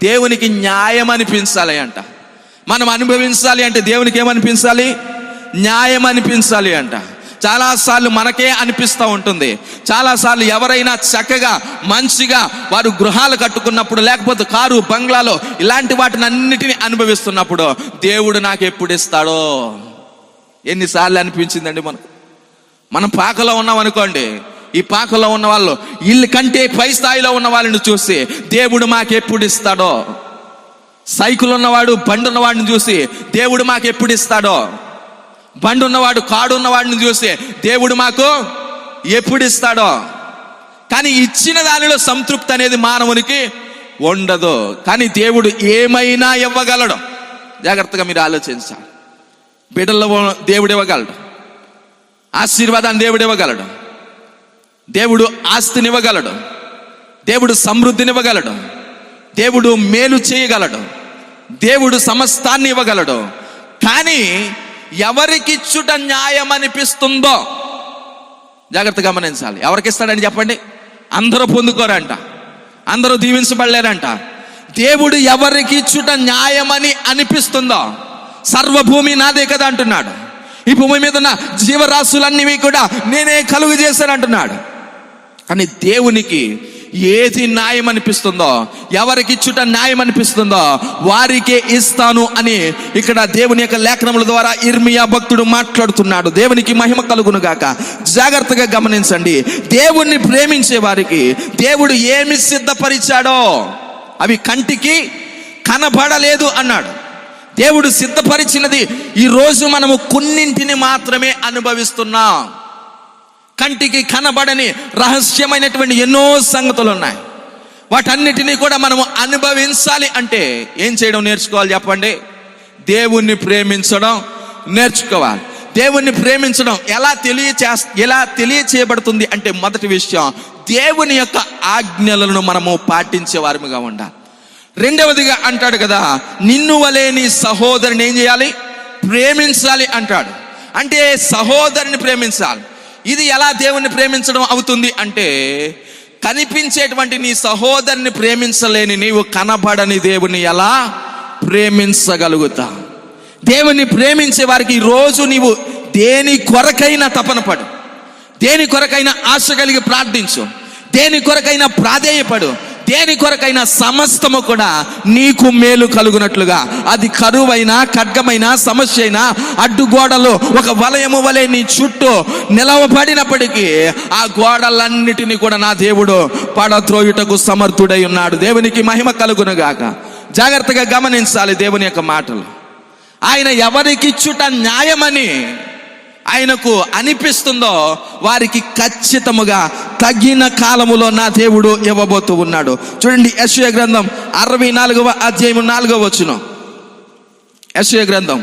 దేవునికి న్యాయం అనిపించాలి అంట. మనం అనుభవించాలి అంటే దేవునికి ఏమనిపించాలి? న్యాయం అనిపించాలి అంట. చాలాసార్లు మనకే అనిపిస్తూ ఉంటుంది. చాలాసార్లు ఎవరైనా చక్కగా మంచిగా వారు గృహాలు కట్టుకున్నప్పుడు, లేకపోతే కారు బంగ్లాలో ఇలాంటి వాటిని అన్నిటినీ అనుభవిస్తున్నప్పుడు దేవుడు నాకు ఎప్పుడు ఇస్తాడో ఎన్నిసార్లు అనిపించిందండి మనం పాకలో ఉన్నాం అనుకోండి. ఈ పాకలో ఉన్న వాళ్ళు ఇల్లు కంటే పై స్థాయిలో ఉన్న వాళ్ళని చూసి దేవుడు మాకెప్పుడు ఇస్తాడో, సైకిల్ ఉన్నవాడు బండి ఉన్నవాడిని చూసి దేవుడు మాకు ఎప్పుడు ఇస్తాడో, బండి ఉన్నవాడు కాడు ఉన్నవాడిని చూసి దేవుడు మాకు ఎప్పుడు ఇస్తాడో. కానీ ఇచ్చిన దానిలో సంతృప్తి అనేది మానవునికి ఉండదు. కానీ దేవుడు ఏమైనా ఇవ్వగలడు. జాగ్రత్తగా మీరు ఆలోచించాలి. బిడ్డల్లో దేవుడు ఇవ్వగలడు, ఆశీర్వాదాన్ని దేవుడు ఇవ్వగలడు, దేవుడు ఆస్తిని ఇవ్వగలడు, దేవుడు సమృద్ధిని ఇవ్వగలడు, దేవుడు మేలు చేయగలడు, దేవుడు సమస్తాన్ని ఇవ్వగలడు. కానీ ఎవరికిచ్చుట న్యాయం అనిపిస్తుందో జాగ్రత్తగా గమనించాలి. ఎవరికి ఇస్తాడని చెప్పండి? అందరూ పొందుకోరంట, అందరూ దీవించబడలేరంట. దేవుడు ఎవరికి ఇచ్చుట న్యాయమని అనిపిస్తుందో, సర్వభూమి నాదే కదా అంటున్నాడు. ఈ భూమి మీద ఉన్న జీవరాశులన్నీ కూడా నేనే కలుగు చేశాను అంటున్నాడు. కానీ దేవునికి ఏది న్యాయం అనిపిస్తుందో, ఎవరికి ఇచ్చుట న్యాయం అనిపిస్తుందో వారికే ఇస్తాను అని ఇక్కడ దేవుని యొక్క లేఖనముల ద్వారా ఇర్మియా భక్తుడు మాట్లాడుతున్నాడు. దేవునికి మహిమ కలుగును గాక. జాగ్రత్తగా గమనించండి. దేవుణ్ణి ప్రేమించే వారికి దేవుడు ఏమి సిద్ధపరిచాడో అవి కంటికి కనబడలేదు అన్నాడు. దేవుడు సిద్ధపరిచినది ఈరోజు మనము కొన్నింటిని మాత్రమే అనుభవిస్తున్నాం. కంటికి కనబడని రహస్యమైనటువంటి ఎన్నో సంగతులు ఉన్నాయి. వాటన్నిటినీ కూడా మనము అనుభవించాలి అంటే ఏం చేయడం నేర్చుకోవాలి చెప్పండి? దేవుణ్ణి ప్రేమించడం నేర్చుకోవాలి. దేవుణ్ణి ప్రేమించడం ఎలా తెలియచేయబడుతుంది అంటే మొదటి విషయం, దేవుని యొక్క ఆజ్ఞలను మనము పాటించే వారముగా ఉండాలి. రెండవదిగా అంటాడు కదా, నిన్ను వలే నీ సహోదరుని ఏం చేయాలి? ప్రేమించాలి అంటాడు. అంటే సహోదరుని ప్రేమించాలి. ఇది ఎలా దేవుణ్ణి ప్రేమించడం అవుతుంది అంటే, కనిపించేటువంటి నీ సహోదరుని ప్రేమించలేని నీవు కనబడని దేవుని ఎలా ప్రేమించగలుగుతా? దేవుని ప్రేమించే వారికి ఈరోజు నీవు దేని కొరకైనా తపన పడు, దేని కొరకైనా ఆశ కలిగి ప్రార్థించు, దేని కొరకైనా ప్రాధేయపడు, దేని కొరకైనా సమస్తము కూడా నీకు మేలు కలుగునట్లుగా. అది కరువైనా, ఖడ్గమైనా, సమస్య అయినా, అడ్డుగోడలు ఒక వలయము వలె నీ చుట్టూ నిలవబడినప్పటికీ ఆ గోడలన్నిటినీ కూడా నా దేవుడు పడద్రోయుటకు సమర్థుడై ఉన్నాడు. దేవునికి మహిమ కలుగునుగాక. జాగ్రత్తగా గమనించాలి దేవుని యొక్క మాటలు. ఆయన ఎవరికిచ్చుట న్యాయమని ఆయనకు అనిపిస్తుందో వారికి ఖచ్చితముగా తగిన కాలములో నా దేవుడు ఇవ్వబోతూ ఉన్నాడు. చూడండి, యెషయా గ్రంథం 64వ అధ్యాయం 4వ వచనం. యెషయా గ్రంథం,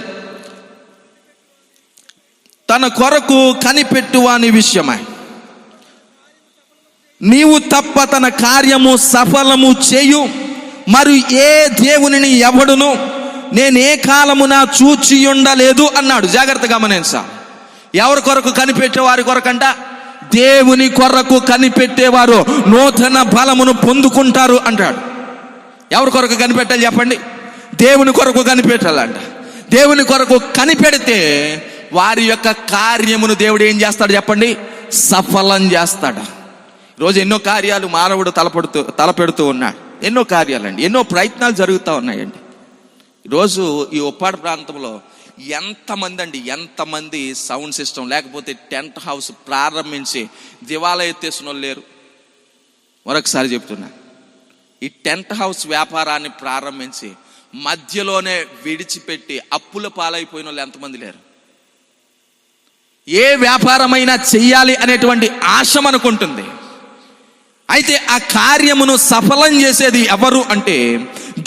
తన కొరకు కనిపెట్టువాని విషయమై నీవు తప్ప తన కార్యము సఫలము చేయు మరి ఏ దేవునిని ఎవడును నేనే కాలమున చూచి ఉండలేదు అన్నాడు. జాగ్రత్త గమనించా. ఎవరి కొరకు కనిపెట్టే వారి కొరకంట? దేవుని కొరకు కనిపెట్టేవారు నూతన బలమును పొందుకుంటారు అంటాడు. ఎవరి కొరకు కనిపెట్టాలి చెప్పండి? దేవుని కొరకు కనిపెట్టాలంట. దేవుని కొరకు కనిపెడితే వారి యొక్క కార్యమును దేవుడు ఏం చేస్తాడు చెప్పండి? సఫలం చేస్తాడు. ఈరోజు ఎన్నో కార్యాలు మానవుడు తలపెడుతూ ఉన్నాడు. ఎన్నో కార్యాలండి, ఎన్నో ప్రయత్నాలు జరుగుతూ ఉన్నాయండి. ఈరోజు ఈ ఉప్పాడ ప్రాంతంలో ఎంతమంది సౌండ్ సిస్టమ్ లేకపోతే టెంట్ హౌస్ ప్రారంభించి దివాలా ఎత్తేసిన వాళ్ళు లేరు. మరొకసారి చెప్తున్నా, ఈ టెంట్ హౌస్ వ్యాపారాన్ని ప్రారంభించి మధ్యలోనే విడిచిపెట్టి అప్పుల పాలైపోయిన వాళ్ళు ఎంతమంది లేరు? ఏ వ్యాపారమైనా చెయ్యాలి అనేటువంటి ఆశ మనకుంటుంది. అయితే ఆ కార్యమును సఫలం చేసేది ఎవరు అంటే,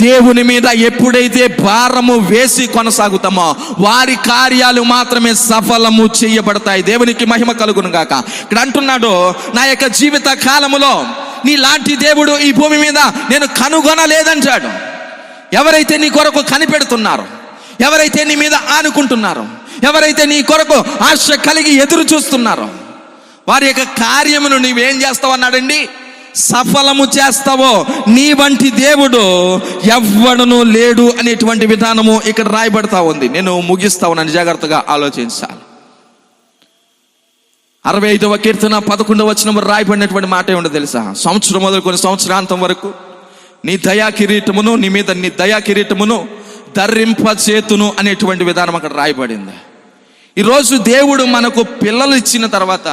దేవుని మీద ఎప్పుడైతే భారము వేసి కొనసాగుతామో వారి కార్యాలు మాత్రమే సఫలము చేయబడతాయి. దేవునికి మహిమ కలుగును గాక. ఇక్కడ అంటున్నాడు, నా యొక్క జీవిత కాలములో నీలాంటి దేవుడు ఈ భూమి మీద నేను కనుగొనలేదంటాడు. ఎవరైతే నీ కొరకు కనిపెడుతున్నారో, ఎవరైతే నీ మీద ఆనుకుంటున్నారో, ఎవరైతే నీ కొరకు ఆశ కలిగి ఎదురు చూస్తున్నారో వారి యొక్క కార్యమును నీవేం చేస్తావు అన్నాడండి? సఫలము చేస్తావో. నీ వంటి దేవుడు ఎవ్వడను లేడు అనేటువంటి విధానము ఇక్కడ రాయబడతా ఉంది. నేను ముగిస్తా ఉన్నాను, జాగ్రత్తగా ఆలోచించాలి. 65వ కీర్తన 11వ వచనం రాయబడినటువంటి మాట ఏమిటో తెలుసా? సంవత్సరం మొదలుకొని సంవత్సరాంతం వరకు నీ దయా కిరీటమును, నీ మీద నీ దయా కిరీటమును ధరింపచేతును అనేటువంటి విధానం అక్కడ రాయబడింది. ఈరోజు దేవుడు మనకు పిల్లలు ఇచ్చిన తర్వాత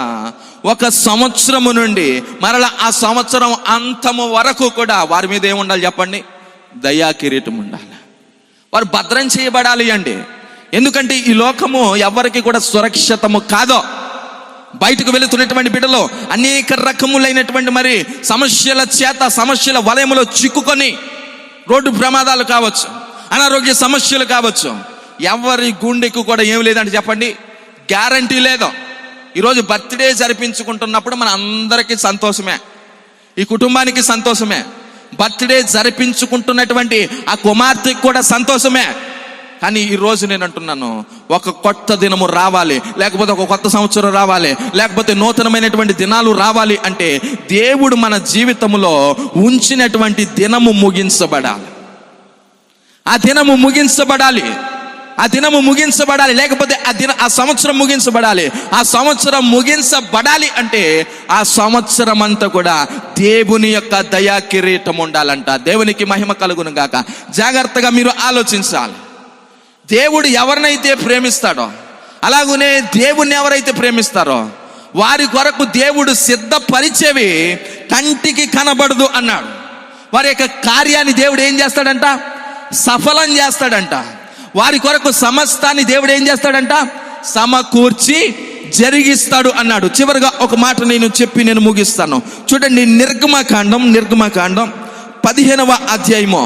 1 సంవత్సరము నుండి మరలా ఆ సంవత్సరం అంతము వరకు కూడా వారి మీద ఏముండాలి చెప్పండి? దయా కిరీటం ఉండాలి. వారు భద్రం చేయబడాలి అండి. ఎందుకంటే ఈ లోకము ఎవరికి కూడా సురక్షితము కాదో. బయటకు వెళుతున్నటువంటి బిడ్డలు అనేక రకములైనటువంటి మరి సమస్యల చేత, సమస్యల వలయములో చిక్కుకొని రోడ్డు ప్రమాదాలు కావచ్చు, అనారోగ్య సమస్యలు కావచ్చు, ఎవరి గుండెకు కూడా ఏం లేదంటే చెప్పండి, గ్యారంటీ లేదు. ఈరోజు బర్త్డే జరిపించుకుంటున్నప్పుడు మన అందరికీ సంతోషమే, ఈ కుటుంబానికి సంతోషమే. బర్త్డే జరిపించుకుంటున్నటువంటి ఆ కుమార్తెకి కూడా సంతోషమే. కానీ ఈరోజు నేను అంటున్నాను, ఒక కొత్త దినము రావాలి, లేకపోతే ఒక కొత్త సంవత్సరం రావాలి, లేకపోతే నూతనమైనటువంటి దినాలు రావాలి అంటే దేవుడు మన జీవితంలో ఉంచినటువంటి దినము ముగించబడాలి. ఆ దినము ముగించబడాలి, ఆ దినము ముగించబడాలి, లేకపోతే ఆ సంవత్సరం ముగించబడాలి. ఆ సంవత్సరం ముగించబడాలి అంటే ఆ సంవత్సరం అంతా కూడా దేవుని యొక్క దయా కిరీటం ఉండాలంట. దేవునికి మహిమ కలుగును గాక. జాగ్రత్తగా మీరు ఆలోచించాలి. దేవుడు ఎవరినైతే ప్రేమిస్తాడో, అలాగనే దేవుణ్ణి ఎవరైతే ప్రేమిస్తారో వారి కొరకు దేవుడు సిద్ధపరిచేవి కంటికి కనబడదు అన్నాడు. వారి యొక్క కార్యాన్ని దేవుడు ఏం చేస్తాడంట? సఫలం చేస్తాడంట. వారి కొరకు సమస్తాన్ని దేవుడు ఏం చేస్తాడంట? సమకూర్చి జరిగిస్తాడు అన్నాడు. చివరిగా ఒక మాట నేను ముగిస్తాను. చూడండి, నిర్గమకాండం 15వ అధ్యాయము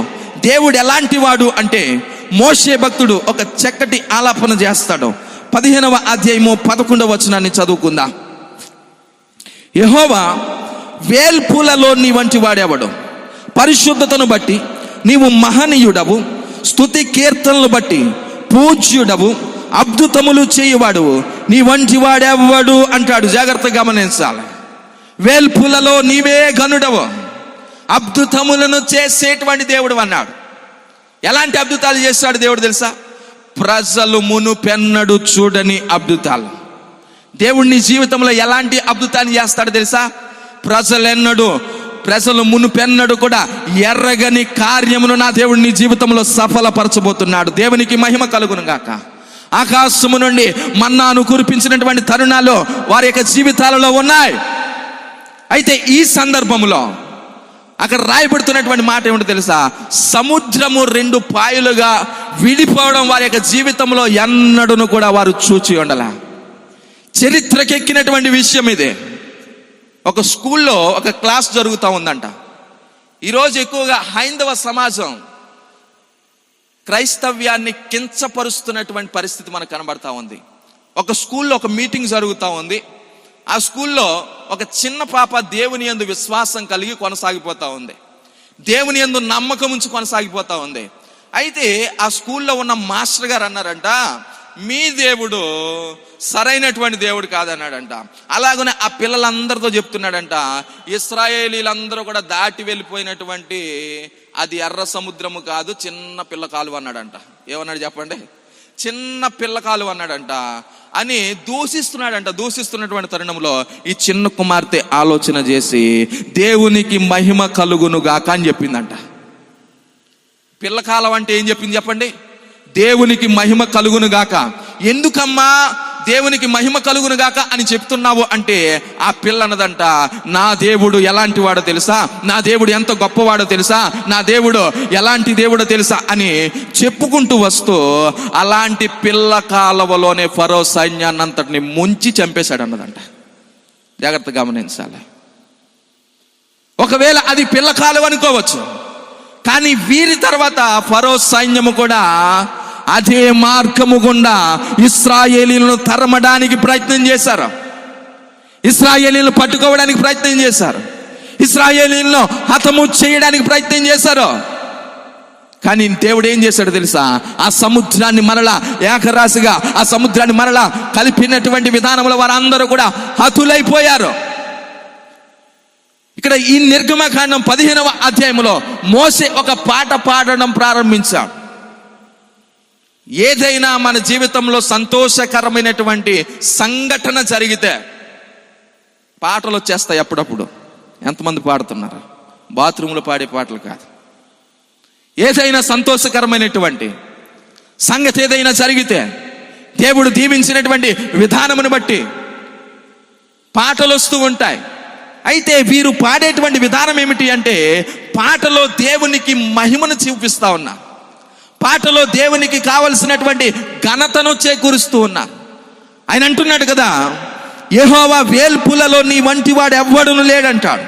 దేవుడు ఎలాంటి వాడు అంటే, మోషే భక్తుడు ఒక చక్కటి ఆలాపన చేస్తాడు. 15వ అధ్యాయము 11వ వచనాన్ని చదువుకుందాం. యెహోవా వేల్పులలో నీ వంటి వాడేవాడు, పరిశుద్ధతను బట్టి నీవు మహనీయుడవు, స్తుతి కీర్తనలు బట్టి పూజ్యుడవు, అద్భుతములు చేయువాడు, నీ వంటి వాడెవ్వడు అంటాడు. జాగ్రత్తగా గమనించాలి. వేల్పులలో నీవే ఘనుడవు, అద్భుతములను చేసేటువంటి దేవుడు అన్నాడు. ఎలాంటి అద్భుతాలు చేస్తాడు దేవుడు తెలుసా? ప్రజలు మునుపెన్నడు చూడని అద్భుతాలు. దేవుడు నీ జీవితంలో ఎలాంటి అద్భుతాన్ని చేస్తాడు తెలుసా? ప్రజలు మునుపెన్నడు కూడా ఎర్రగని కార్యమును నా దేవుడు నీ జీవితంలో సఫలపరచబోతున్నాడు. దేవునికి మహిమ కలుగును గాక. ఆకాశము నుండి మన్నాను కురిపించినటువంటి తరుణాలు వారి యొక్క జీవితాలలో ఉన్నాయి. అయితే ఈ సందర్భంలో అక్కడ రాయబడుతున్నటువంటి మాట ఏమిటో తెలుసా? సముద్రము 2 పాయలుగా విడిపోవడం వారి యొక్క జీవితంలో ఎన్నడూను కూడా వారు చూచి ఉండలా. చరిత్రకెక్కినటువంటి విషయం ఇదే. ఒక స్కూల్లో ఒక క్లాస్ జరుగుతూ ఉందంట. ఈరోజు ఎక్కువగా హైందవ సమాజం క్రైస్తవ్యాన్ని కించపరుస్తున్నటువంటి పరిస్థితి మనకు కనబడతా ఉంది. ఒక స్కూల్లో ఒక మీటింగ్ జరుగుతూ ఉంది. ఆ స్కూల్లో ఒక చిన్న పాప దేవుని యందు విశ్వాసం కలిగి కొనసాగిపోతా ఉంది, దేవుని యందు నమ్మకం ఉంచి కొనసాగిపోతా ఉంది. అయితే ఆ స్కూల్లో ఉన్న మాస్టర్ గారు అన్నారంట, మీ దేవుడు సరైనటువంటి దేవుడు కాదన్నాడంట. అలాగనే ఆ పిల్లలందరితో చెప్తున్నాడంట, ఇశ్రాయేలీలందరూ కూడా దాటి వెళ్ళిపోయినటువంటి అది ఎర్ర సముద్రము కాదు, చిన్న పిల్ల కాలువ అన్నాడంట. ఏమన్నాడు చెప్పండి? చిన్న పిల్లకాలు అన్నాడంట అని దూషిస్తున్నటువంటి తరుణంలో ఈ చిన్న కుమార్తె ఆలోచన చేసి దేవునికి మహిమ కలుగును గాక అని చెప్పిందంట. పిల్లకాలం అంటే ఏం చెప్పింది చెప్పండి? దేవునికి మహిమ కలుగును గాక. ఎందుకమ్మా దేవునికి మహిమ కలుగును గాక అని చెప్తున్నావు అంటే ఆ పిల్ల అన్నదంట, నా దేవుడు ఎలాంటి వాడో తెలుసా, నా దేవుడు ఎంత గొప్పవాడో తెలుసా, నా దేవుడు ఎలాంటి దేవుడో తెలుసా అని చెప్పుకుంటూ వస్తూ అలాంటి పిల్ల కాలవలోనే ఫరో సైన్యాన్ని అంతటిని ముంచి చంపేశాడు అన్నదంట. జాగ్రత్తగా గమనించాలి. ఒకవేళ అది పిల్ల కాలువ అనుకోవచ్చు, కానీ వీరి తర్వాత ఫరో సైన్యము కూడా అదే మార్గము గుండా ఇశ్రాయేలీలను తరమడానికి ప్రయత్నం చేశారు, ఇశ్రాయేలీలను పట్టుకోవడానికి ప్రయత్నం చేశారు, ఇశ్రాయేలీలను హతము చేయడానికి ప్రయత్నం చేశారు. కానీ దేవుడు ఏం చేశాడు తెలుసా? ఆ సముద్రాన్ని మరలా ఏకరాశిగా ఆ సముద్రాన్ని మరలా కలిపినటువంటి విధానంలో వారందరూ కూడా హతులైపోయారు. ఇక్కడ ఈ నిర్గమకాండం 15వ అధ్యాయంలో మోషే ఒక పాట పాడడం ప్రారంభించాడు. ఏదైనా మన జీవితంలో సంతోషకరమైనటువంటి సంఘటన జరిగితే పాటలు వచ్చేస్తాయి అప్పుడప్పుడు. ఎంతమంది పాడుతున్నారు? బాత్రూంలో పాడే పాటలు కాదు. ఏదైనా సంతోషకరమైనటువంటి సంగతి ఏదైనా జరిగితే దేవుడు దీవించినటువంటి విధానమును బట్టి పాటలు వస్తూ ఉంటాయి. అయితే వీరు పాడేటువంటి విధానం ఏమిటి అంటే పాటలో దేవునికి మహిమను చూపిస్తా ఉన్నా, పాటలో దేవునికి కావలసినటువంటి ఘనతను చేకూరుస్తూ ఉన్నా. ఆయన అంటున్నాడు కదా, యెహోవా వేల్పులలో నీ వంటి వాడు ఎవ్వడును లేడంటాడు,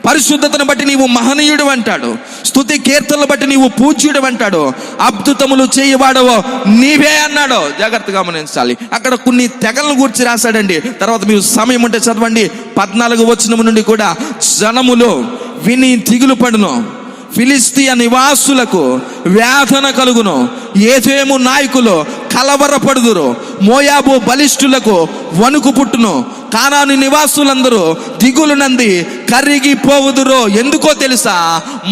పరిశుద్ధతను బట్టి నీవు మహనీయుడు అంటాడు, స్తుతి కీర్తనలు బట్టి నీవు పూజ్యుడు అంటాడు, అద్భుతములు చేయవాడవో నీవే అన్నాడు. జాగ్రత్తగా గమనించాలి. అక్కడ కొన్ని తెగలను గురించి రాశాడండి. తర్వాత మీరు సమయం ఉంటే చదవండి. 14వ వచనం నుండి కూడా జనములు విని దిగులు పడును, ఫిలిష్తీయ నివాసులకు వేదన కలుగును, ఏదోము నాయకులు కలవరపడుదురు, మోయాబు బలిష్ఠులకు వణుకు పుట్టును, కానాను నివాసులందరూ దిగులు నంది కరిగిపోవుదురు. ఎందుకో తెలుసా?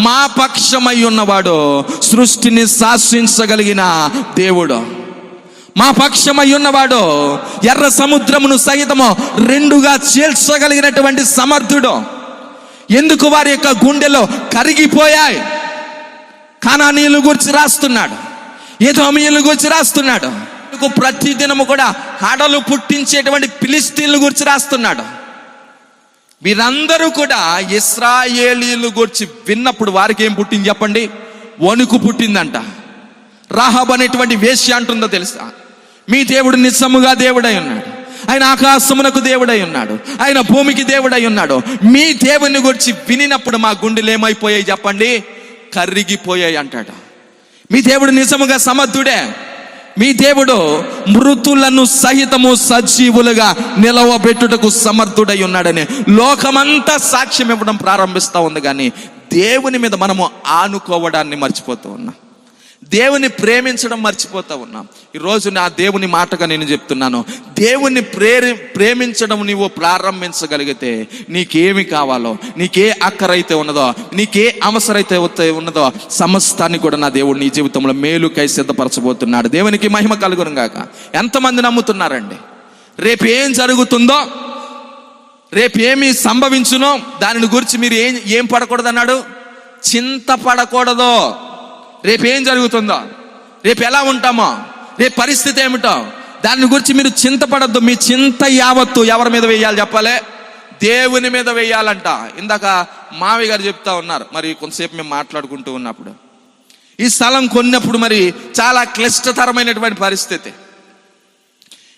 మా పక్షమై ఉన్నవాడు సృష్టిని శాసించగలిగిన దేవుడు, మా పక్షమై ఉన్నవాడు ఎర్ర సముద్రమును సహితము రెండుగా చీల్చగలిగినటువంటి సమర్థుడు. ఎందుకు వారి యొక్క గుండెలో కరిగిపోయాయి? కానానీయుల గురించి రాస్తున్నాడు, ఎదోమీయుల గురించి రాస్తున్నాడు, ప్రతి దినము కూడా హడలు పుట్టించేటువంటి ఫిలిష్తీయుల గురించి రాస్తున్నాడు. వీరందరూ కూడా ఇశ్రాయేలీయుల గురించి విన్నప్పుడు వారికి ఏం పుట్టింది చెప్పండి? వణుకు పుట్టిందంట. రాహాబు అనేటువంటి వేశ్య అంటుందో తెలుసా? మీ దేవుడు నిజముగా దేవుడై ఉన్నాడు, ఆయన ఆకాశమునకు దేవుడై ఉన్నాడు, ఆయన భూమికి దేవుడై ఉన్నాడు. మీ దేవుని గురించి వినినప్పుడు మా గుండెలు ఏమైపోయాయి చెప్పండి? కరిగిపోయాయి అంటాడు. మీ దేవుడు నిజముగా సమర్థుడే, మీ దేవుడు మృతులను సహితము సజీవులుగా నిలవబెట్టుటకు సమర్థుడై ఉన్నాడని లోకమంతా సాక్ష్యం ఇవ్వడం ప్రారంభిస్తూ ఉంది. కానీ దేవుని మీద మనము ఆనుకోవడాన్ని మర్చిపోతూ ఉన్నాం, దేవుని ప్రేమించడం మర్చిపోతూ ఉన్నాం. ఈరోజు నా దేవుని మాటగా నేను చెప్తున్నాను, దేవుని ప్రేమించడం నీవు ప్రారంభించగలిగితే నీకేమి కావాలో, నీకే అక్కరైతే ఉన్నదో, నీకే అవసరైతే ఉన్నదో సమస్తాన్ని కూడా నా దేవుడు నీ జీవితంలో మేలుకై సిద్ధపరచబోతున్నాడు. దేవునికి మహిమ కలుగును గాక. ఎంతమంది నమ్ముతున్నారండి? రేపు ఏం జరుగుతుందో, రేపు ఏమి సంభవించునో దానిని గురించి మీరు ఏం పడకూడదు అన్నాడు? చింతపడకూడదు. రేపు ఏం జరుగుతుందో, రేపు ఎలా ఉంటామో, రేపు పరిస్థితి ఏమిటో దాని గురించి మీరు చింతపడద్దు. మీ చింత యావత్తు ఎవరి మీద వేయాలి చెప్పాలి? దేవుని మీద వేయాలంట. ఇందాక మావి గారు చెప్తా ఉన్నారు, మరి కొంతసేపు మేము మాట్లాడుకుంటూ ఉన్నప్పుడు ఈ స్థలం కొన్నప్పుడు మరి చాలా క్లిష్టతరమైనటువంటి పరిస్థితి.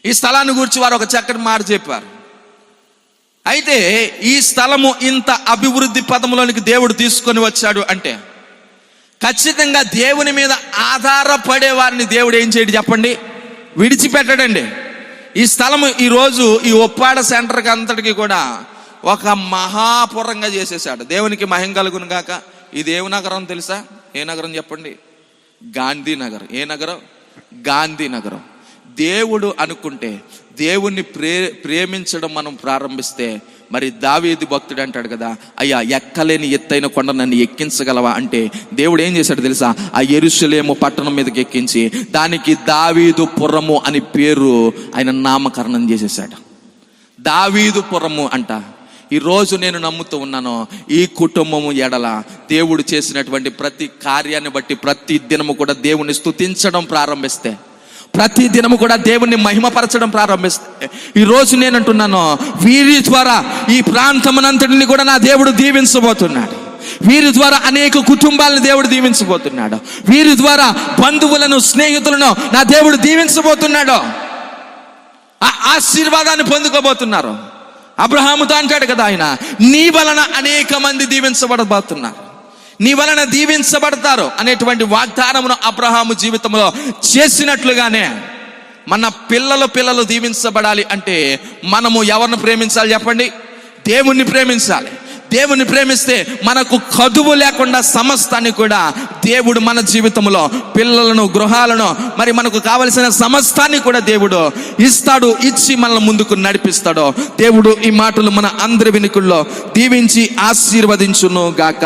ఈ స్థలాన్ని గురించి వారు ఒక చక్కటి మాట చెప్పారు. అయితే ఈ స్థలము ఇంత అభివృద్ధి పదంలోనికి దేవుడు తీసుకొని వచ్చాడు అంటే ఖచ్చితంగా దేవుని మీద ఆధారపడే వారిని దేవుడు ఏం చేయడు చెప్పండి? విడిచిపెట్టడండి. ఈ స్థలము ఈరోజు ఈ ఒప్పాడ సెంటర్కి అంతటికి కూడా ఒక మహాపురంగా చేసేసాడు. దేవునికి మహిమ కలుగును గాక. ఇది ఏ నగరం తెలుసా? ఏ నగరం చెప్పండి? గాంధీనగర్. ఏ నగరం? గాంధీనగరం. దేవుడు అనుకుంటే, దేవుణ్ణి ప్రేమించడం మనం ప్రారంభిస్తే మరి దావీదు భక్తుడు అంటాడు కదా, అయ్యా ఎక్కలేని ఎత్తైన కొండ నన్ను ఎక్కించగలవా అంటే దేవుడు ఏం చేశాడు తెలుసా? ఆ యెరూషలేము పట్టణం మీదకి ఎక్కించి దానికి దావీదు పురము అని పేరు ఆయన నామకరణం చేసేసాడు. దావీదు పురము అంట. ఈరోజు నేను నమ్ముతూ ఉన్నాను, ఈ కుటుంబము ఎడల దేవుడు చేసినటువంటి ప్రతి కార్యాన్ని బట్టి ప్రతి దినము కూడా దేవుని స్తుతించడం ప్రారంభిస్తే, ప్రతి దినము కూడా దేవుణ్ణి మహిమపరచడం ప్రారంభిస్తే, ఈరోజు నేను అంటున్నాను, వీరి ద్వారా ఈ ప్రాంతమునంతటిని కూడా నా దేవుడు దీవించబోతున్నాడు. వీరి ద్వారా అనేక కుటుంబాలను దేవుడు దీవించబోతున్నాడు. వీరి ద్వారా బంధువులను, స్నేహితులను నా దేవుడు దీవించబోతున్నాడు. ఆ ఆశీర్వాదాన్ని పొందుకోబోతున్నారు. అబ్రహాముతో అంటాడు కదా ఆయన, నీ వలన అనేక మంది దీవించబడబోతున్నారు, నీ వలన దీవించబడతారు అనేటువంటి వాగ్దానమును అబ్రహాము జీవితంలో చేసినట్లుగానే మన పిల్లలు దీవించబడాలి అంటే మనము ఎవరిని ప్రేమించాలి చెప్పండి? దేవుణ్ణి ప్రేమించాలి. దేవుని ప్రేమిస్తే మనకు కదువు లేకుండా సమస్తాన్ని కూడా దేవుడు మన జీవితంలో, పిల్లలను, గృహాలను, మరి మనకు కావలసిన సమస్తాన్ని కూడా దేవుడు ఇస్తాడు. ఇచ్చి మనల్ని ముందుకు నడిపిస్తాడు. దేవుడు ఈ మాటలు మన అందరి వినికుల్లో దీవించి ఆశీర్వదించును గాక.